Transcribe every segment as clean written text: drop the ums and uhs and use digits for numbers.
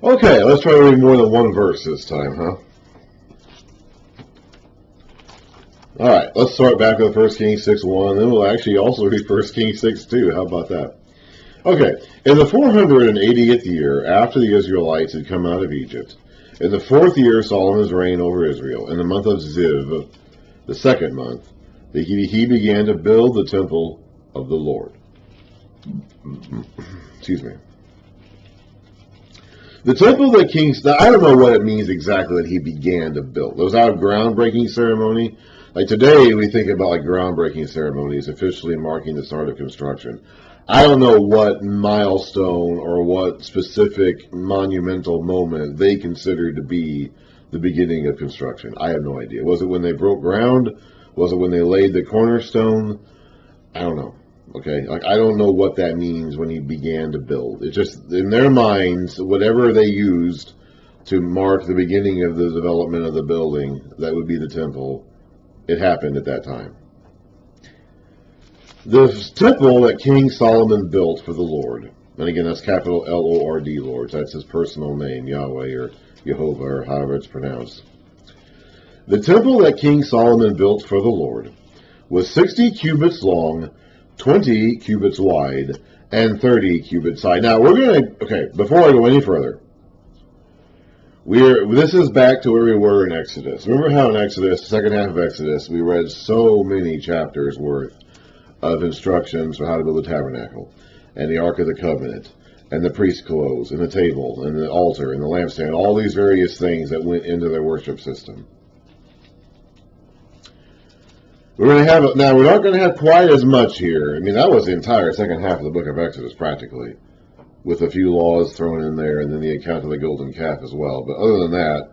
Okay, let's try to read more than one verse this time, huh? Alright, let's start back with 1 Kings 6:1, then we'll actually also read 1 Kings 6:2. How about that? Okay, in the 480th year, after the Israelites had come out of Egypt, in the 4th year of Solomon's reign over Israel, in the month of Ziv, the 2nd month, he began to build the temple of the Lord. Excuse me. The temple that I don't know what it means exactly that he began to build. Was that a groundbreaking ceremony? Like today, we think about like groundbreaking ceremonies, officially marking the start of construction. I don't know what milestone or what specific monumental moment they considered to be the beginning of construction. I have no idea. Was it when they broke ground? Was it when they laid the cornerstone? I don't know. Okay, like I don't know what that means when he began to build. It's just in their minds, whatever they used to mark the beginning of the development of the building, that would be the temple. It happened at that time. The temple that King Solomon built for the Lord, and again that's capital L-O-R-D, Lord. That's his personal name, Yahweh or Jehovah or however it's pronounced. The temple that King Solomon built for the Lord was 60 cubits long, 20 cubits wide, and 30 cubits high. Now okay, before I go any further, this is back to where we were in Exodus. Remember how in Exodus, the second half of Exodus, we read so many chapters worth of instructions for how to build the tabernacle, and the Ark of the Covenant, and the priest's clothes, and the table, and the altar, and the lampstand, all these various things that went into their worship system. We're not going to have quite as much here. I mean, that was the entire second half of the book of Exodus, practically, with a few laws thrown in there, and then the account of the golden calf as well. But other than that,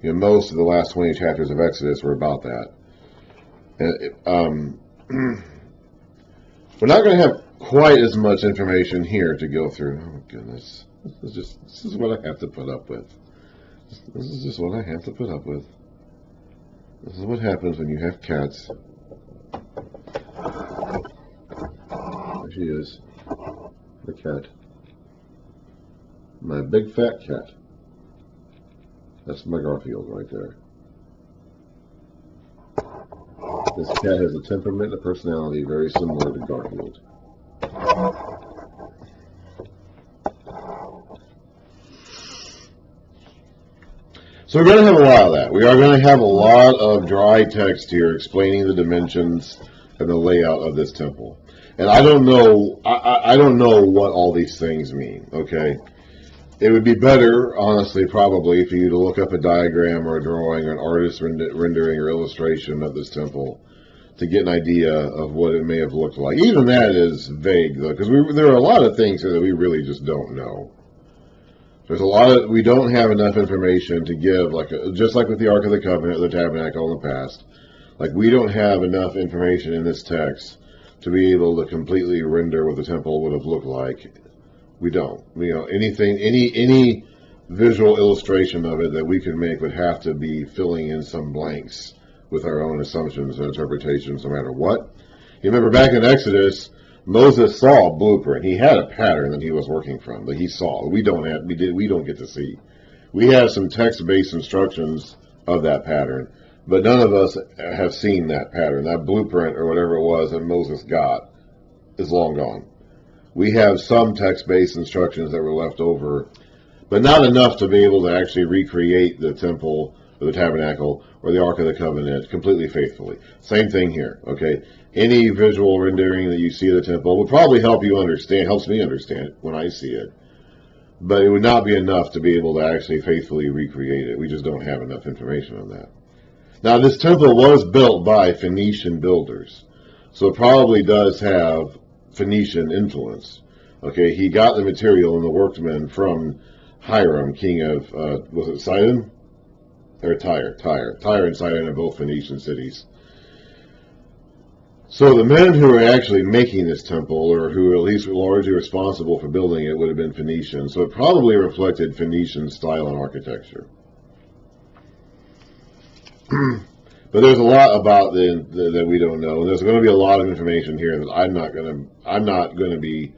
most of the last 20 chapters of Exodus were about that. We're not going to have quite as much information here to go through. Oh, goodness. This is what I have to put up with. This is just what I have to put up with. This is what happens when you have cats. There she is. The cat. My big fat cat. That's my Garfield right there. This cat has a temperament and a personality very similar to Garfield. So we're going to have a lot of that. We are going to have a lot of dry text here explaining the dimensions and the layout of this temple. And I don't know what all these things mean, okay? It would be better, honestly, probably, for you to look up a diagram or a drawing or an artist's rendering or illustration of this temple to get an idea of what it may have looked like. Even that is vague, though, because there are a lot of things here that we really just don't know. We don't have enough information to give, just like with the Ark of the Covenant, the Tabernacle in the past. Like, we don't have enough information in this text to be able to completely render what the temple would have looked like. We don't. Any visual illustration of it that we could make would have to be filling in some blanks with our own assumptions and interpretations, no matter what. You remember back in Exodus, Moses saw a blueprint. He had a pattern that he was working from that he saw. We don't get to see. We have some text-based instructions of that pattern, but none of us have seen that pattern. That blueprint or whatever it was that Moses got is long gone. We have some text-based instructions that were left over, but not enough to be able to actually recreate the temple or the tabernacle or the Ark of the Covenant completely faithfully. Same thing here, okay? Any visual rendering that you see of the temple will probably helps me understand it when I see it. But it would not be enough to be able to actually faithfully recreate it. We just don't have enough information on that. Now, this temple was built by Phoenician builders, so it probably does have Phoenician influence. Okay, he got the material and the workmen from Hiram, king of, was it Sidon? Or Tyre. Tyre and Sidon are both Phoenician cities. So the men who were actually making this temple, or who were at least largely responsible for building it, would have been Phoenician. So it probably reflected Phoenician style and architecture. But there's a lot about that we don't know. There's going to be a lot of information here that I'm not going to be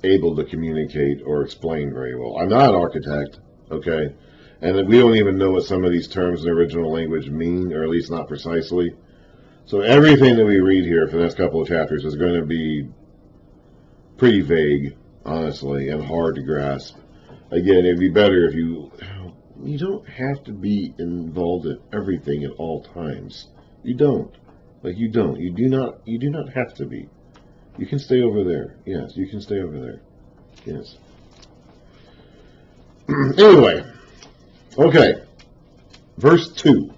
able to communicate or explain very well. I'm not an architect, okay? And we don't even know what some of these terms in the original language mean, or at least not precisely. So everything that we read here for the next couple of chapters is going to be pretty vague, honestly, and hard to grasp. Again, it'd be better if you don't have to be involved in everything at all times. You don't. You do not have to be. You can stay over there. Yes, you can stay over there. Yes. Anyway. Okay. Verse 2.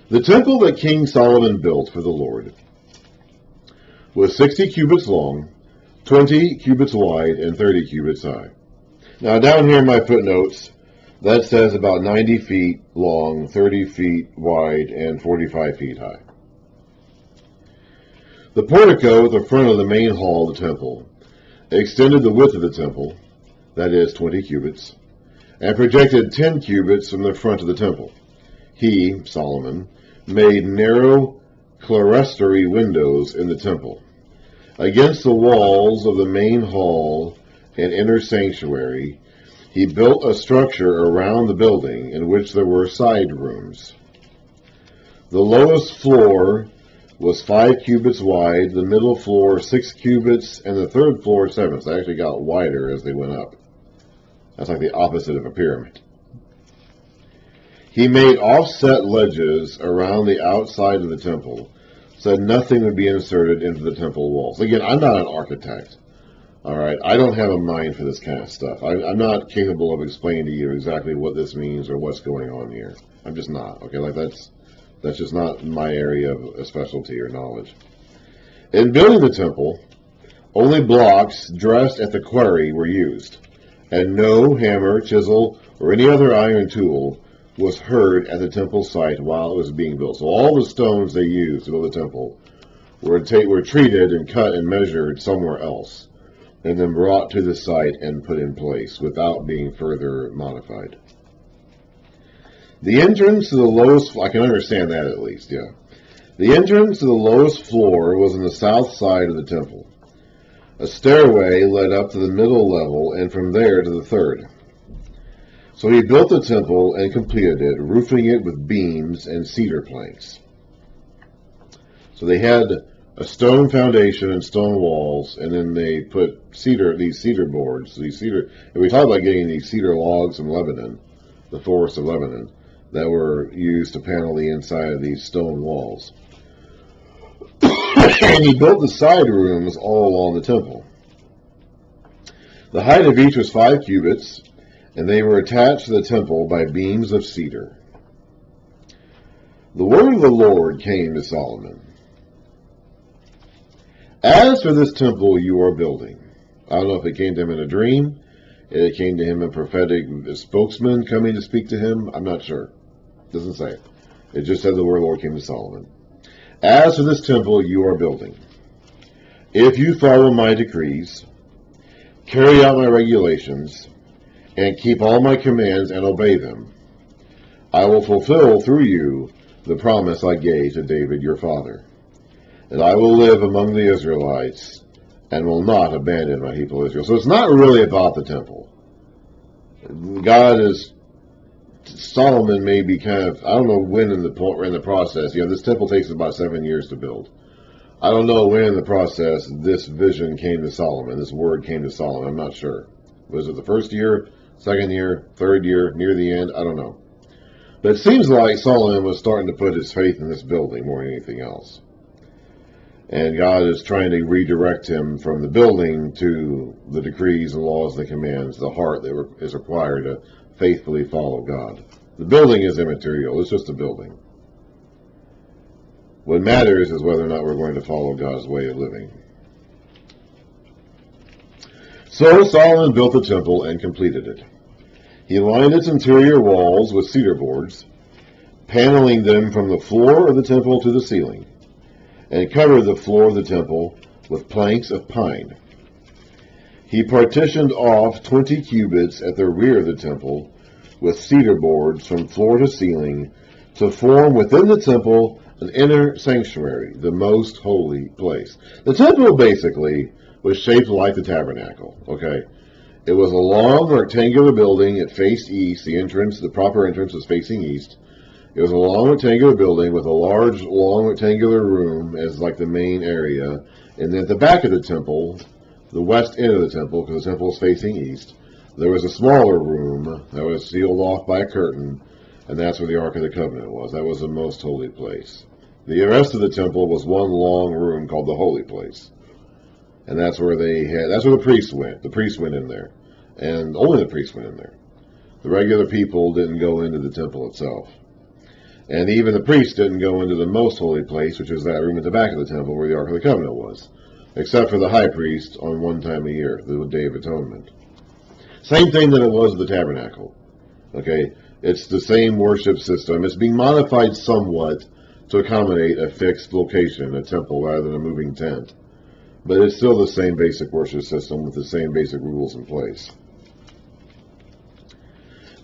The temple that King Solomon built for the Lord was 60 cubits long, 20 cubits wide, and 30 cubits high. Now, down here in my footnotes, that says about 90 feet long, 30 feet wide, and 45 feet high. The portico at the front of the main hall of the temple extended the width of the temple, that is, 20 cubits, and projected 10 cubits from the front of the temple. He, Solomon, made narrow clerestory windows in the temple. Against the walls of the main hall and inner sanctuary, he built a structure around the building in which there were side rooms. The lowest floor was 5 cubits wide, the middle floor 6 cubits, and the third floor 7. So they actually got wider as they went up. That's like the opposite of a pyramid. He made offset ledges around the outside of the temple, so nothing would be inserted into the temple walls. Again, I'm not an architect. All right, I don't have a mind for this kind of stuff. I'm not capable of explaining to you exactly what this means or what's going on here. I'm just not. Okay, that's just not my area of specialty or knowledge. In building the temple, only blocks dressed at the quarry were used, and no hammer, chisel, or any other iron tool was heard at the temple site while it was being built. So all the stones they used to build the temple were treated and cut and measured somewhere else, and then brought to the site and put in place without being further modified. The entrance to the lowest, I can understand that at least, yeah. The entrance to the lowest floor was on the south side of the temple. A stairway led up to the middle level, and from there to the third. So he built the temple and completed it, roofing it with beams and cedar planks. So they had a stone foundation and stone walls, and then they put these cedar boards, and we talked about getting these cedar logs from Lebanon, the forest of Lebanon, that were used to panel the inside of these stone walls. And he built the side rooms all along the temple. The height of each was 5 cubits, and they were attached to the temple by beams of cedar. The word of the Lord came to Solomon. As for this temple you are building, I don't know if it came to him in a dream, it came to him a prophetic spokesman coming to speak to him, I'm not sure. It doesn't say it. It just said the word of the Lord came to Solomon. As for this temple you are building, if you follow my decrees, carry out my regulations, and keep all my commands and obey them, I will fulfill through you the promise I gave to David your father, that I will live among the Israelites and will not abandon my people Israel. So it's not really about the temple. Solomon may be kind of, I don't know when in the process, this temple takes about 7 years to build. I don't know when in the process this vision came to Solomon, this word came to Solomon, I'm not sure. Was it the first year, second year, third year, near the end? I don't know. But it seems like Solomon was starting to put his faith in this building more than anything else. And God is trying to redirect him from the building to the decrees and laws and the commands, the heart that is required to faithfully follow God. The building is immaterial. It's just a building. What matters is whether or not we're going to follow God's way of living. So Solomon built the temple and completed it. He lined its interior walls with cedar boards, paneling them from the floor of the temple to the ceiling, and covered the floor of the temple with planks of pine. He partitioned off 20 cubits at the rear of the temple with cedar boards from floor to ceiling to form within the temple an inner sanctuary, the most holy place. The temple basically was shaped like the tabernacle. Okay, it was a long rectangular building. It faced east. The proper entrance was facing east. It was a long rectangular building with a large, long rectangular room as like the main area. And then at the back of the temple, the west end of the temple, because the temple is facing east, there was a smaller room that was sealed off by a curtain, and that's where the Ark of the Covenant was. That was the most holy place. The rest of the temple was one long room called the Holy Place. And that's where the priests went. The priests went in there. And only the priests went in there. The regular people didn't go into the temple itself. And even the priests didn't go into the most holy place, which is that room at the back of the temple where the Ark of the Covenant was. Except for the high priest on one time a year, the Day of Atonement. Same thing that it was with the tabernacle. Okay, it's the same worship system. It's being modified somewhat to accommodate a fixed location, a temple, rather than a moving tent. But it's still the same basic worship system with the same basic rules in place.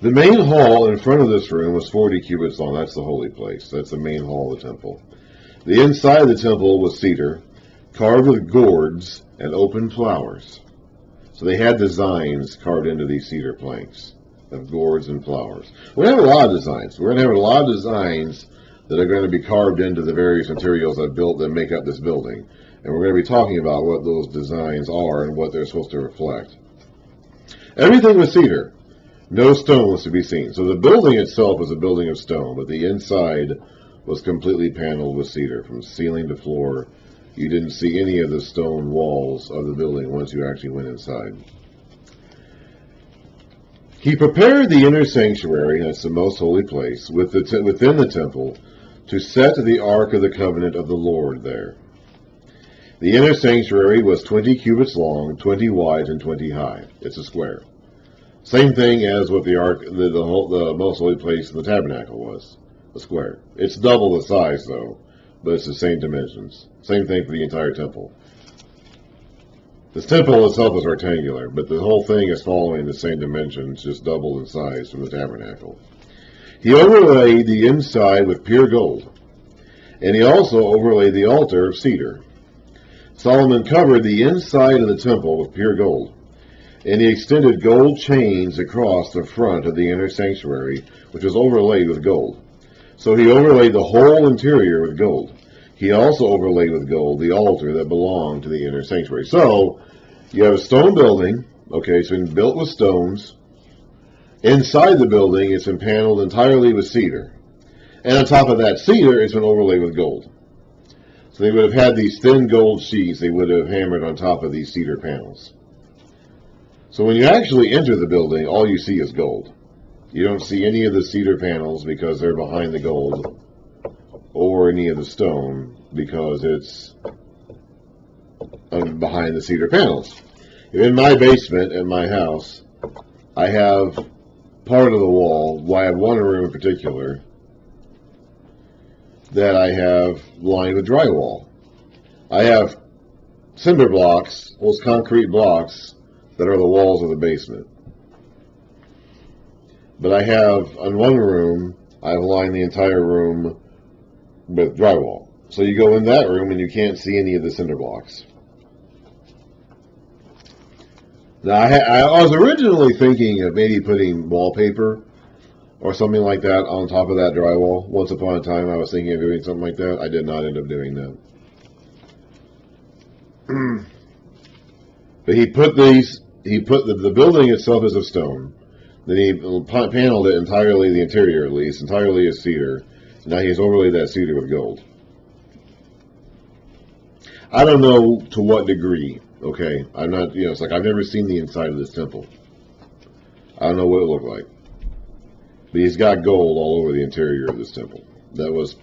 The main hall in front of this room was 40 cubits long. That's the holy place. That's the main hall of the temple. The inside of the temple was cedar, carved with gourds and open flowers. So they had designs carved into these cedar planks of gourds and flowers. We're going to have a lot of designs. We're going to have a lot of designs that are going to be carved into the various materials that make up this building. And we're going to be talking about what those designs are and what they're supposed to reflect. Everything was cedar. No stone was to be seen. So the building itself was a building of stone, but the inside was completely paneled with cedar from ceiling to floor. You didn't see any of the stone walls of the building once you actually went inside. He prepared the inner sanctuary, that's the most holy place, within the temple, to set the Ark of the Covenant of the Lord there. The inner sanctuary was 20 cubits long, 20 wide, and 20 high. It's a square. Same thing as what the Ark, the most holy place in the tabernacle was, a square. It's double the size, though, but it's the same dimensions. Same thing for the entire temple. This temple itself is rectangular, but the whole thing is following the same dimensions, just double in size from the tabernacle. He overlaid the inside with pure gold, and he also overlaid the altar of cedar. Solomon covered the inside of the temple with pure gold, and he extended gold chains across the front of the inner sanctuary, which was overlaid with gold. So he overlaid the whole interior with gold. He also overlaid with gold the altar that belonged to the inner sanctuary. So you have a stone building, okay, it's been built with stones. Inside the building, it's been paneled entirely with cedar. And on top of that cedar, it's been overlaid with gold. So they would have had these thin gold sheets they would have hammered on top of these cedar panels. So when you actually enter the building, all you see is gold. You don't see any of the cedar panels because they're behind the gold, or any of the stone because it's behind the cedar panels. In my basement at my house, I have part of the wall, I have one room in particular, that I have lined with drywall. I have cinder blocks, those concrete blocks, that are the walls of the basement. But I have, on one room, I've lined the entire room with drywall. So you go in that room and you can't see any of the cinder blocks. Now, I was originally thinking of maybe putting wallpaper or something like that on top of that drywall. Once upon a time, I was thinking of doing something like that. I did not end up doing that. But the building itself is of stone. Then he paneled it entirely, the interior at least, entirely as cedar. Now he's overlaid that cedar with gold. I don't know to what degree, okay? I'm not, it's like I've never seen the inside of this temple. I don't know what it looked like. But he's got gold all over the interior of this temple that was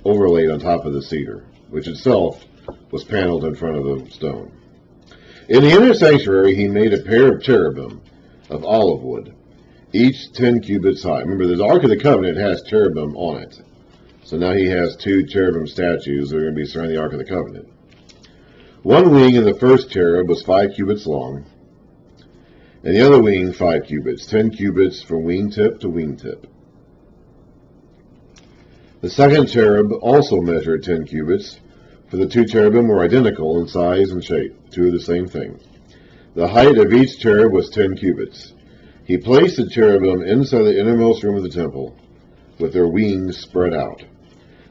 overlaid on top of the cedar, which itself was paneled in front of the stone. In the inner sanctuary, he made a pair of cherubim of olive wood, each 10 cubits high. Remember, the Ark of the Covenant has cherubim on it. So now he has two cherubim statues that are going to be surrounding the Ark of the Covenant. One wing of the first cherub was 5 cubits long, and the other wing 5 cubits, 10 cubits from wingtip to wingtip. The second cherub also measured 10 cubits, For the two cherubim were identical in size and shape, two of the same thing. The height of each cherub was 10 cubits. He placed the cherubim inside the innermost room of the temple, with their wings spread out.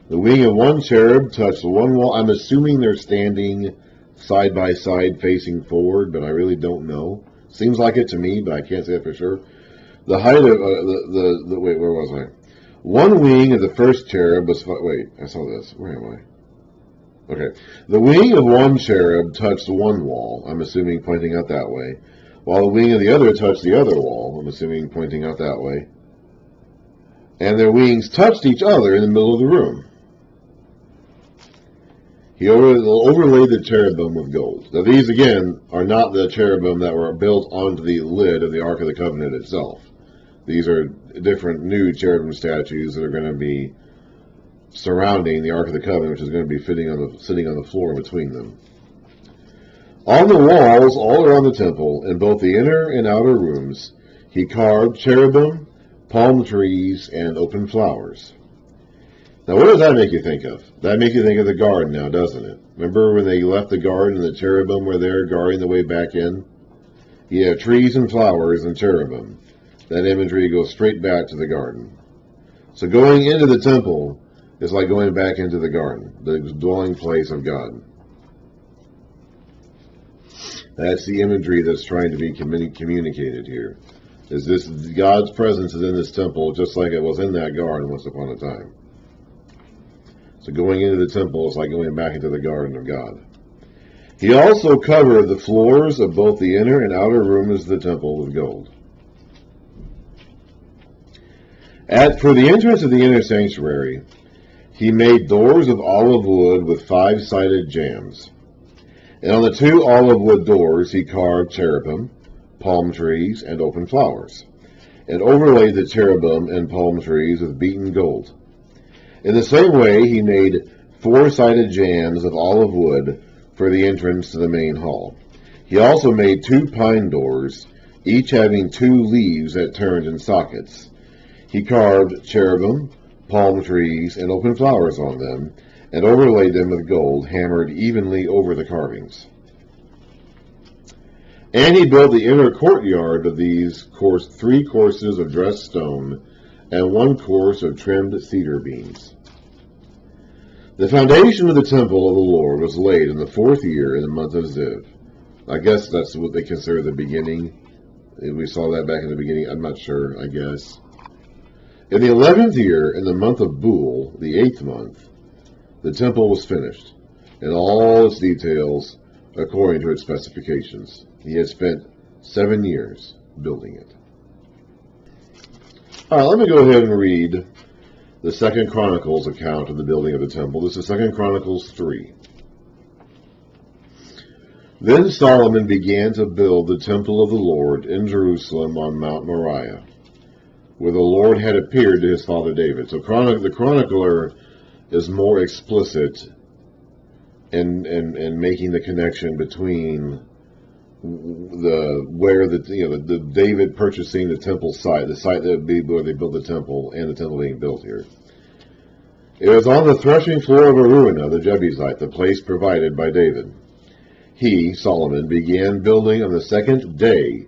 The wing of one cherub touched one wall. I'm assuming they're standing side by side facing forward, but I really don't know. Seems like it to me, but I can't say it for sure. The height of wait, where was I? One wing of the first cherub was, wait, I saw this. Where am I? Okay. The wing of one cherub touched one wall, I'm assuming pointing out that way, while the wing of the other touched the other wall, I'm assuming pointing out that way. And their wings touched each other in the middle of the room. He overlaid the cherubim with gold. Now these, again, are not the cherubim that were built onto the lid of the Ark of the Covenant itself. These are different new cherubim statues that are going to be surrounding the Ark of the Covenant, which is going to be sitting on the floor between them. On the walls all around the temple, in both the inner and outer rooms, he carved cherubim, palm trees, and open flowers. Now, what does that make you think of? That makes you think of the garden now, doesn't it? Remember when they left the garden and the cherubim were there guarding the way back in? Yeah, trees and flowers and cherubim. That imagery goes straight back to the garden. So going into the temple is like going back into the garden, the dwelling place of God. That's the imagery that's trying to be communicated here. Is this God's presence is in this temple just like it was in that garden once upon a time. So going into the temple is like going back into the garden of God. He also covered the floors of both the inner and outer rooms of the temple with gold. For the entrance of the inner sanctuary, he made doors of olive wood with 5-sided jambs. And on the 2 olive wood doors he carved cherubim, palm trees, and open flowers, and overlaid the cherubim and palm trees with beaten gold. In the same way he made 4-sided jambs of olive wood for the entrance to the main hall. He also made 2 pine doors, each having 2 leaves that turned in sockets. He carved cherubim, palm trees, and open flowers on them, and overlaid them with gold, hammered evenly over the carvings. And he built the inner courtyard of these 3 courses of dressed stone, and 1 course of trimmed cedar beams. The foundation of the temple of the Lord was laid in the 4th year in the month of Ziv. I guess that's what they consider the beginning. We saw that back in the beginning. I'm not sure, I guess. In the 11th year, in the month of Bul, the 8th month, the temple was finished, in all its details, according to its specifications. He had spent 7 years building it. All right, let me go ahead and read the 2 Chronicles account of the building of the temple. This is 2 Chronicles 3. Then Solomon began to build the temple of the Lord in Jerusalem on Mount Moriah, where the Lord had appeared to his father David. So the chronicler is more explicit in making the connection between the David purchasing the temple site, the site that would be where they built the temple, and the temple being built here. It was on the threshing floor of Araunah, the Jebusite, the place provided by David. He, Solomon, began building on the 2nd day.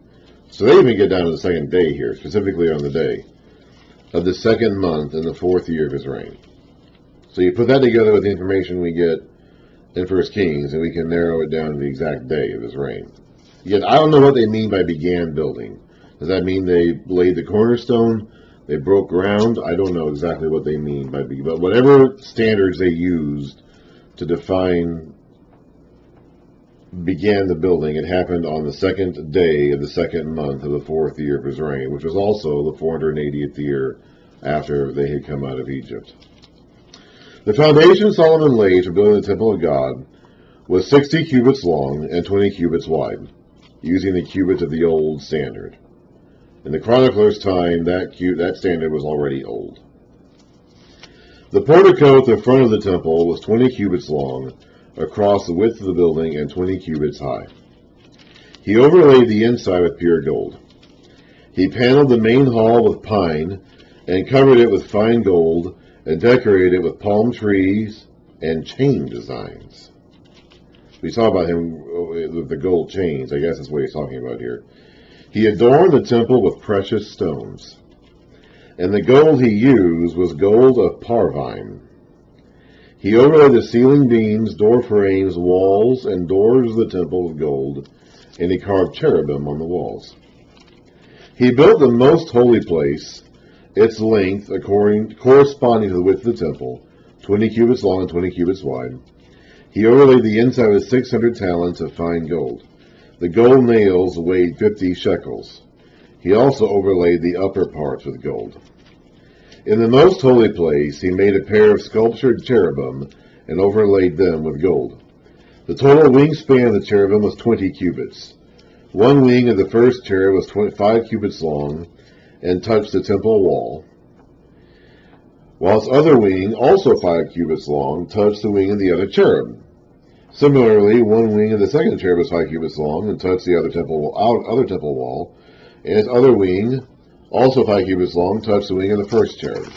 So they even get down to the 2nd day here, specifically on the day of the 2nd month in the 4th year of his reign. So you put that together with the information we get in 1 Kings, and we can narrow it down to the exact day of his reign. Yet I don't know what they mean by began building. Does that mean they laid the cornerstone? They broke ground? I don't know exactly what they mean by began. But whatever standards they used to define began the building, it happened on the 2nd day of the 2nd month of the 4th year of his reign, which was also the 480th year after they had come out of Egypt. The foundation Solomon laid for building the temple of God was 60 cubits long and 20 cubits wide, using the cubits of the old standard. In the chronicler's time, that standard was already old. The portico at the front of the temple was 20 cubits long, across the width of the building, and 20 cubits high. He overlaid the inside with pure gold. He paneled the main hall with pine, and covered it with fine gold, and decorated it with palm trees, and chain designs. We saw about him with the gold chains. I guess that's what he's talking about here. He adorned the temple with precious stones, and the gold he used was gold of Parvine. He overlaid the ceiling beams, door frames, walls, and doors of the temple with gold, and he carved cherubim on the walls. He built the most holy place, its length corresponding to the width of the temple, 20 cubits long and 20 cubits wide. He overlaid the inside with 600 talents of fine gold. The gold nails weighed 50 shekels. He also overlaid the upper parts with gold. In the most holy place, he made a pair of sculptured cherubim and overlaid them with gold. The total wingspan of the cherubim was 20 cubits. One wing of the first cherub was 5 cubits long and touched the temple wall, while its other wing, also 5 cubits long, touched the wing of the other cherub. Similarly, one wing of the second cherub was 5 cubits long and touched the other temple wall, and its other wing, also 5 cubits long, touched the wing of the first cherub.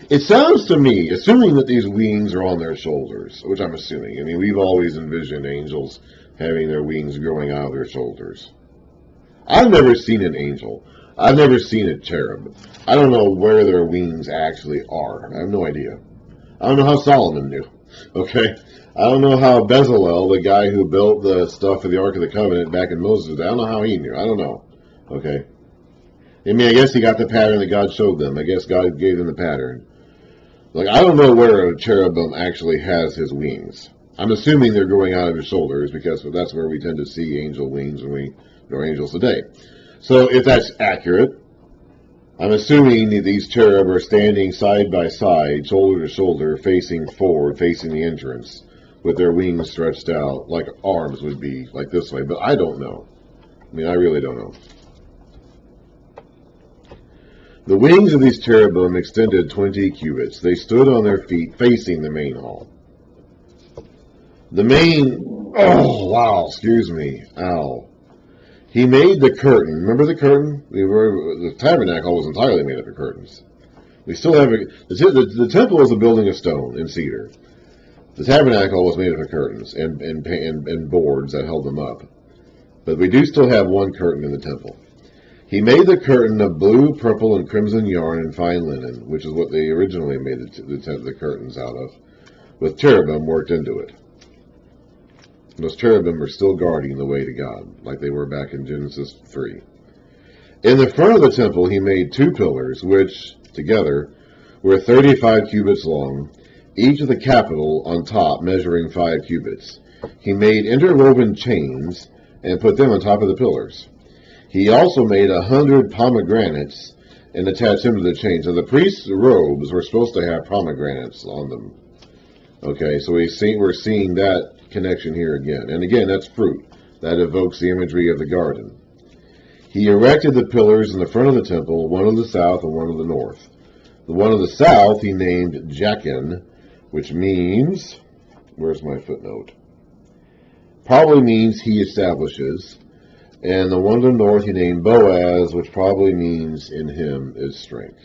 It sounds to me, assuming that these wings are on their shoulders, which I'm assuming. I mean, we've always envisioned angels having their wings growing out of their shoulders. I've never seen an angel. I've never seen a cherub. I don't know where their wings actually are. I have no idea. I don't know how Solomon knew. Okay? I don't know how Bezalel, the guy who built the stuff for the Ark of the Covenant back in Moses' day, I don't know how he knew. I don't know. Okay? I mean, I guess he got the pattern that God showed them. I guess God gave them the pattern. Like, I don't know where a cherubim actually has his wings. I'm assuming they're growing out of his shoulders because that's where we tend to see angel wings when we know angels today. So if that's accurate, I'm assuming that these cherub are standing side by side, shoulder to shoulder, facing forward, facing the entrance, with their wings stretched out like arms would be, like this way. But I don't know. I mean, I really don't know. The wings of these cherubim extended 20 cubits. They stood on their feet facing the main hall. He made the curtain. Remember the curtain? The tabernacle was entirely made up of curtains. We still have the temple was a building of stone and cedar. The tabernacle was made up of curtains and boards that held them up. But we do still have one curtain in the temple. He made the curtain of blue, purple, and crimson yarn and fine linen, which is what they originally made the curtains out of, with cherubim worked into it. Those cherubim are still guarding the way to God, like they were back in Genesis 3. In the front of the temple, he made 2 pillars, which, together, were 35 cubits long, each with a capital on top measuring 5 cubits. He made interwoven chains and put them on top of the pillars. He also made 100 pomegranates and attached them to the chains. So the priests' robes were supposed to have pomegranates on them. Okay, so we're seeing that connection here again. And again, that's fruit. That evokes the imagery of the garden. He erected the pillars in the front of the temple, one on the south and one on the north. The one on the south he named Jachin, which means, where's my footnote? Probably means he establishes. And the one to the north he named Boaz, which probably means in him is strength.